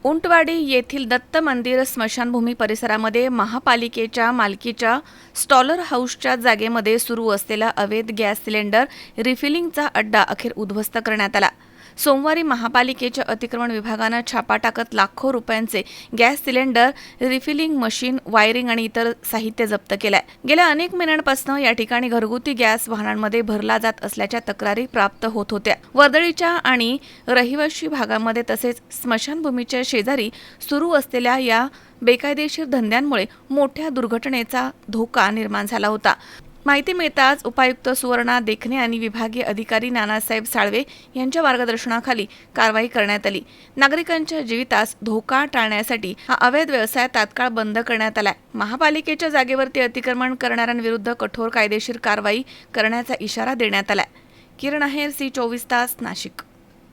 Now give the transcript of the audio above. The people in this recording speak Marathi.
उंटवाडी येथील दत्त मंदिर स्मशानभूमी परिसरामध्ये महापालिकेच्या मालकीच्या स्टॉलर हाऊसच्या जागेमध्ये सुरू असलेला अवैध गॅस सिलेंडर रिफिलिंगचा अड्डा अखेर उद्ध्वस्त करण्यात आला। सोमवारी महापालिकेच्या अतिक्रमण विभागानं छापा टाकत लाखो रुपयांचे gas cylinder, refilling machine, wiring आणि इतर साहित्य जप्त केलंय। गेल्या अनेक महिन्यांपासून या ठिकाणी घरगुती गॅस वाहनांमध्ये भरला जात असल्याच्या तक्रारी प्राप्त होत होत्या। वर्दळीच्या आणि रहिवासी भागामध्ये तसेच स्मशानभूमीच्या शेजारी सुरू असलेल्या या बेकायदेशीर धंद्यांमुळे मोठ्या दुर्घटनेचा धोका निर्माण झाला होता। माहिती मिळताच उपायुक्त सुवर्णा देखणे आणि विभागीय अधिकारी नानासाहेब साळवे यांच्या मार्गदर्शनाखाली कारवाई करण्यात आली। नागरिकांच्या जीवितास धोका टाळण्यासाठी हा अवैध व्यवसाय तात्काळ बंद करण्यात आलाय। महापालिकेच्या जागेवरती अतिक्रमण करणाऱ्यांविरुद्ध कठोर कायदेशीर कारवाई करण्याचा इशारा देण्यात आलाय। किरण आहेर, C24 तास, नाशिक।